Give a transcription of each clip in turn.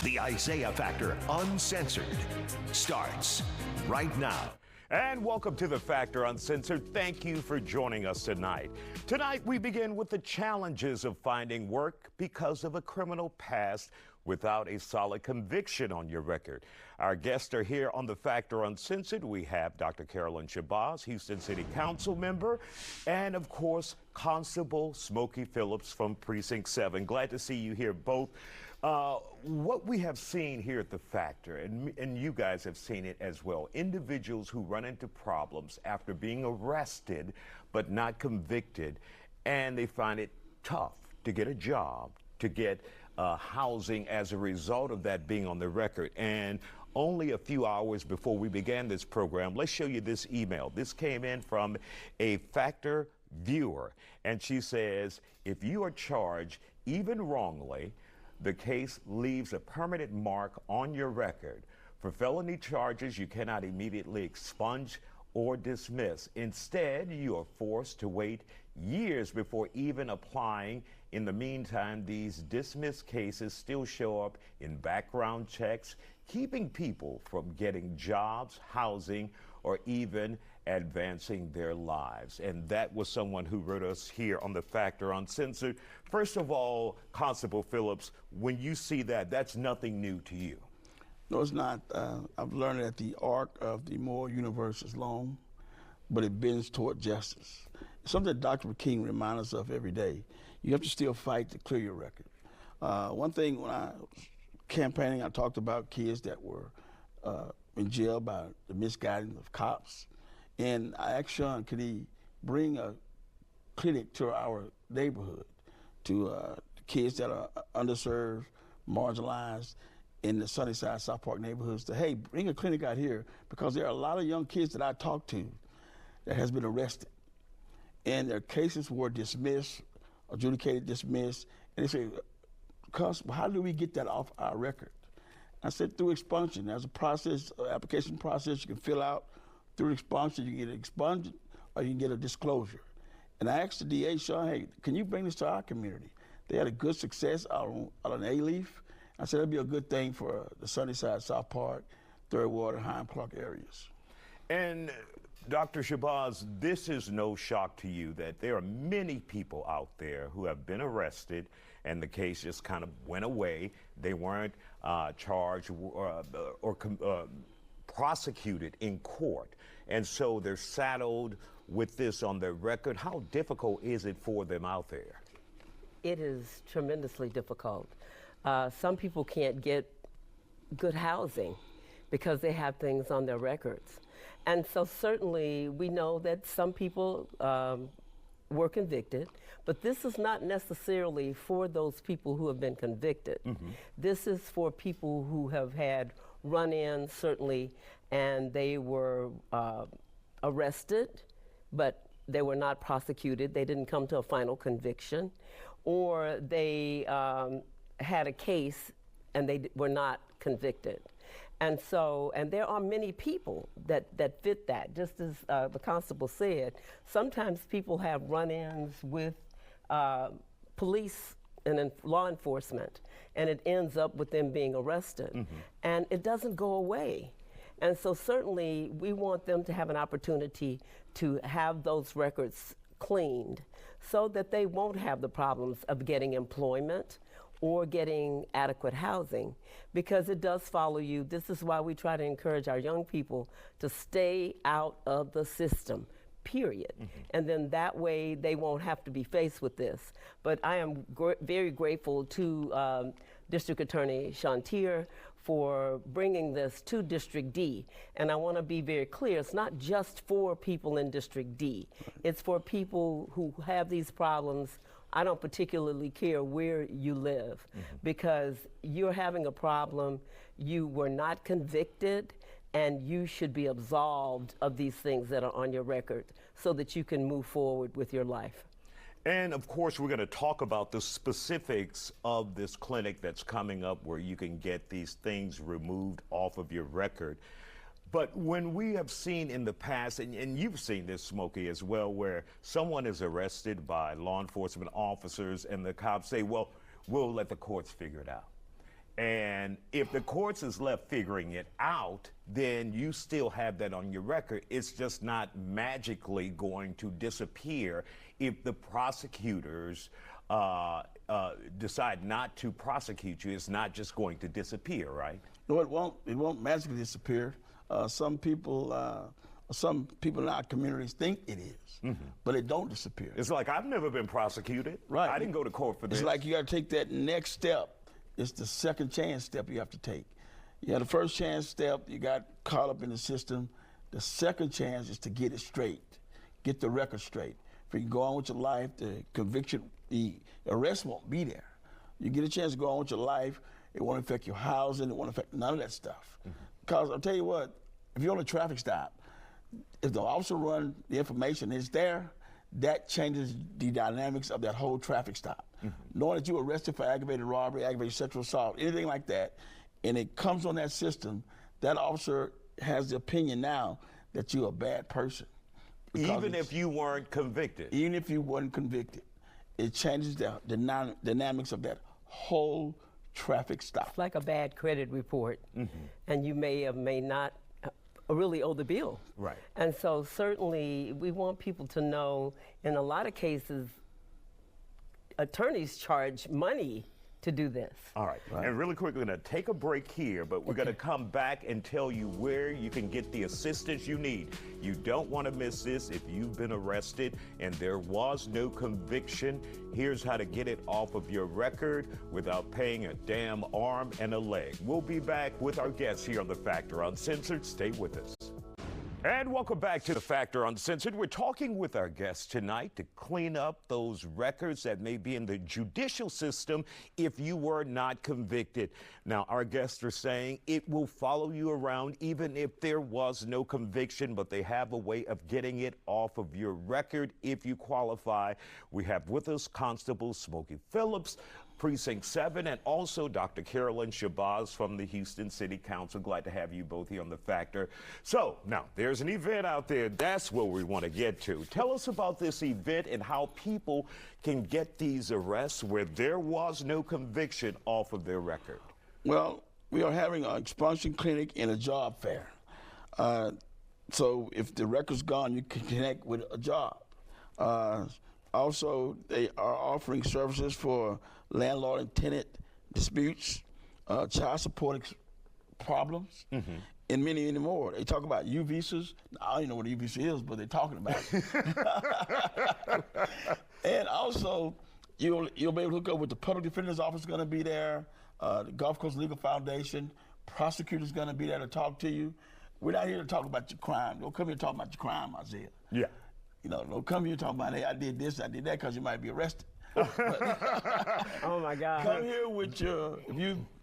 The Isaiah Factor Uncensored starts right now. And welcome to The Factor Uncensored. Thank you for joining us tonight. Tonight, we begin with the challenges of finding work because of a criminal past without a solid conviction on your record. Our guests are here on The Factor Uncensored. We have Dr. Carolyn Shabazz, Houston City Council member, and of course, Constable Smokey Phillips from Precinct 7. Glad to see you here both. What we have seen here at The Factor, and you guys have seen it as well, individuals who run into problems after being arrested but not convicted, and they find it tough to get a job, to get housing as a result of that being on the record. And only a few hours before we began this program, let's show you this email. This came in from a Factor viewer, and she says, if you are charged even wrongly, the case leaves a permanent mark on your record. For felony charges, you cannot immediately expunge or dismiss. Instead, you are forced to wait years before even applying. In the meantime, these dismissed cases still show up in background checks, keeping people from getting jobs, housing, or even advancing their lives. And that was someone who wrote us here on The Factor Uncensored. First of all, Constable Phillips, when you see that, that's nothing new to you. No, it's not. I've learned that the arc of the moral universe is long, but it bends toward justice. It's something that Dr. King reminds us of every day. You have to still fight to clear your record. One thing, when I was campaigning, I talked about kids that were in jail by the misguidance of cops. And I asked Sean, could he bring a clinic to our neighborhood, to kids that are underserved, marginalized in the Sunnyside, South Park neighborhoods, to, hey, bring a clinic out here, because there are a lot of young kids that I talked to that has been arrested. And their cases were dismissed, adjudicated, dismissed. And they say, how do we get that off our record? I said, through expunction. There's a process, application process you can fill out. Through expunction, you can get it expunged or you can get a disclosure. And I asked the DA, Sean, hey, can you bring this to our community? They had a good success out on A-Leaf. I said that'd be a good thing for the Sunnyside, South Park, Third Ward, and Highland Park areas. And Dr. Shabazz, this is no shock to you that there are many people out there who have been arrested and the case just kind of went away. They weren't charged or prosecuted in court. And so they're saddled with this on their record. How difficult is it for them out there? It is tremendously difficult. Some people can't get good housing because they have things on their records. And so certainly we know that some people were convicted, but this is not necessarily for those people who have been convicted. Mm-hmm. This is for people who have had run-ins, certainly, and they were arrested, but they were not prosecuted. They didn't come to a final conviction, or they had a case and they were not convicted. And so, and there are many people that fit that. Just as the constable said, sometimes people have run-ins with police and law enforcement, and it ends up with them being arrested. Mm-hmm. And it doesn't go away. And so certainly we want them to have an opportunity to have those records cleaned so that they won't have the problems of getting employment or getting adequate housing, because it does follow you. This is why we try to encourage our young people to stay out of the system, period. Mm-hmm. And then that way they won't have to be faced with this. But I am very grateful to District Attorney Shantier for bringing this to District D. And I want to be very clear, it's not just for people in District D. It's for people who have these problems. I don't particularly care where you live, mm-hmm. because you're having a problem, you were not convicted, and you should be absolved of these things that are on your record so that you can move forward with your life. And of course, we're going to talk about the specifics of this clinic that's coming up where you can get these things removed off of your record. But when we have seen in the past, and you've seen this, Smokey, as well, where someone is arrested by law enforcement officers and the cops say, well, we'll let the courts figure it out. And if the courts is left figuring it out, then you still have that on your record. It's just not magically going to disappear if the prosecutors decide not to prosecute you. It's not just going to disappear, right? No, it won't. It won't magically disappear. Some people in our communities think it is, but it don't disappear. It's like, I've never been prosecuted. Right. I didn't go to court for this. It's like you got to take that next step. It's the second chance step you have to take. You had the first chance step, you got caught up in the system. The second chance is to get it straight, get the record straight. If you can go on with your life, the conviction, the arrest won't be there. You get a chance to go on with your life, it won't affect your housing, it won't affect none of that stuff. Because I'll tell you what, if you're on a traffic stop, if the officer run the information is there, that changes the dynamics of that whole traffic stop. Knowing that you're arrested for aggravated robbery, aggravated sexual assault, anything like that, and it comes on that system, that officer has the opinion now that you're a bad person. Even if you weren't convicted? Even if you weren't convicted. It changes the dynamics of that whole traffic stop. It's like a bad credit report, and you may or may not really owe the bill. Right. And so certainly we want people to know, in a lot of cases, attorneys charge money to do this. All right. And really quick, we're going to take a break here, but we're going to come back and tell you where you can get the assistance you need. You don't want to miss this. If you've been arrested and there was no conviction, here's how to get it off of your record without paying a damn arm and a leg. We'll be back with our guests here on The Factor Uncensored. Stay with us. And welcome back to The Factor Uncensored. We're talking with our guests tonight to clean up those records that may be in the judicial system if you were not convicted. Now, our guests are saying it will follow you around even if there was no conviction, but they have a way of getting it off of your record if you qualify. We have with us Constable Smokey Phillips, Precinct 7, and also Dr. Carolyn Shabazz from the Houston City Council. Glad to have you both here on The Factor. So, now, there's an event out there. That's where we want to get to. Tell us about this event and how people can get these arrests where there was no conviction off of their record. Well, we are having an expunction clinic and a job fair. So if the record's gone, you can connect with a job. Also, they are offering services for landlord and tenant disputes, child support problems, and many, many more. They talk about U visas. I don't even know what a U visa is, but they're talking about it. And also, you'll be able to hook up with the public defender's office going to be there, the Gulf Coast Legal Foundation, prosecutor's going to be there to talk to you. We're not here to talk about your crime. Don't come here to talk about your crime, Isaiah. Yeah. You know, don't come here talking about, hey, I did this, I did that, because you might be arrested. Oh my God. Come here with your,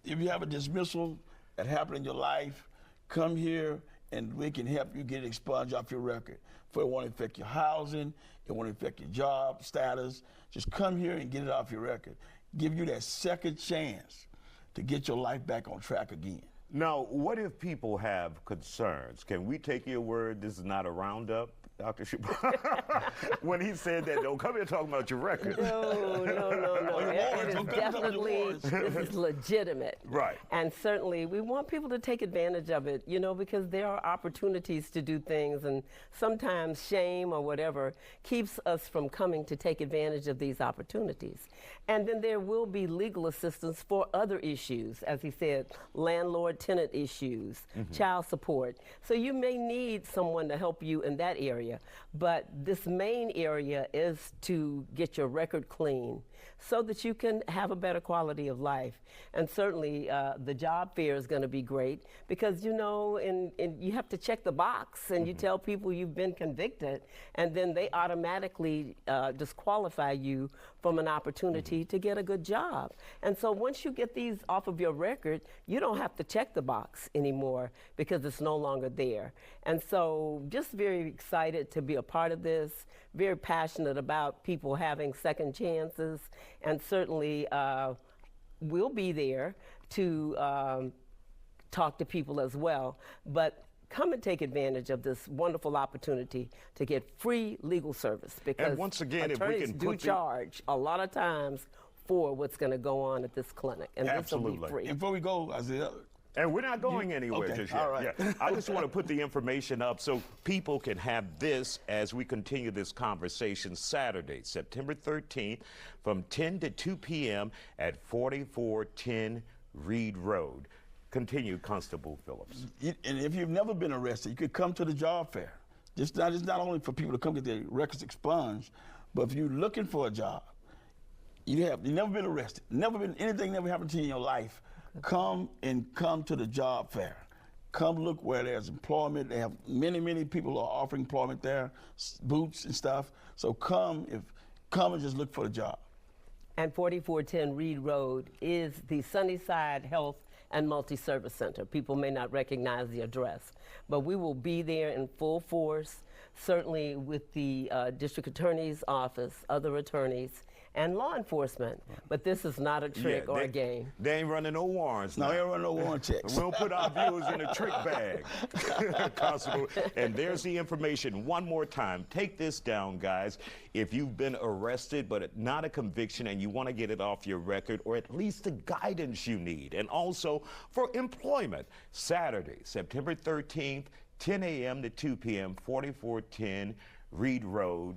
if you have a dismissal that happened in your life, come here and we can help you get it expunged off your record. For it won't affect your housing, it won't affect your job status. Just come here and get it off your record. Give you that second chance to get your life back on track again. Now, what if people have concerns? Can we take your word this is not a roundup? Dr. Shabazz, when he said that, don't come here talking about your record. No. It is definitely, this is legitimate. Right. And certainly we want people to take advantage of it, you know, because there are opportunities to do things, and sometimes shame or whatever keeps us from coming to take advantage of these opportunities. And then there will be legal assistance for other issues, as he said, landlord-tenant issues, child support. So you may need someone to help you in that area. But this main area is to get your record clean so that you can have a better quality of life. And certainly the job fair is going to be great because, you know, and you have to check the box and you tell people you've been convicted, and then they automatically disqualify you from an opportunity to get a good job. And so once you get these off of your record, you don't have to check the box anymore because it's no longer there. And so just very excited to be a part of this, very passionate about people having second chances, and certainly we'll be there to talk to people as well. But come and take advantage of this wonderful opportunity to get free legal service, because and once again, attorneys if we can do charge a lot of times for what's going to go on at this clinic, and this will be Absolutely. free. And before we go, Isaiah, And we're not going anywhere okay, just yet. all right. Yeah. I just want to put the information up so people can have this as we continue this conversation Saturday, September 13th from 10 to 2 p.m. at 4410 Reed Road. Continue, Constable Phillips. and if you've never been arrested, you could come to the job fair. It's not only for people to come get their records expunged, but if you're looking for a job, you've never been arrested, anything never happened to you in your life, come to the job fair. Come look where there's employment. They have many people are offering employment there, boots and stuff. So come and just look for the job. And 4410 Reed Road is the Sunnyside Health and Multi-Service Center. People may not recognize the address, but we will be there in full force, certainly with the district attorney's office, other attorneys, and law enforcement. But this is not a trick or a game. They ain't running no warrants. No, now. they don't run no warrant checks. We'll put our viewers in a trick bag, Constable. And there's the information one more time. Take this down, guys. If you've been arrested but not a conviction and you want to get it off your record, or at least the guidance you need, and also for employment, Saturday, September 13th, 10 a.m. to 2 p.m., 4410 Reed Road.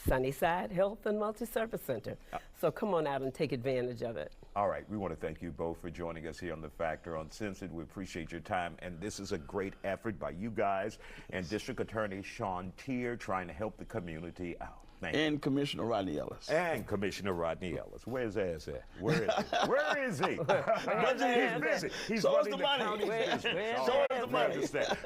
Sunnyside Health and Multi-Service Center. So come on out and take advantage of it. All right, we want to thank you both for joining us here on The Factor Uncensored. We appreciate your time, and this is a great effort by you guys and District Attorney Sean Tier trying to help the community out. Thank you. And Commissioner Rodney Ellis. And Commissioner Rodney Ellis. Where's ass at? Where is he? Where is he? He's busy. He's So is running the the money. county's business. Where's All So right, is the we money. understand.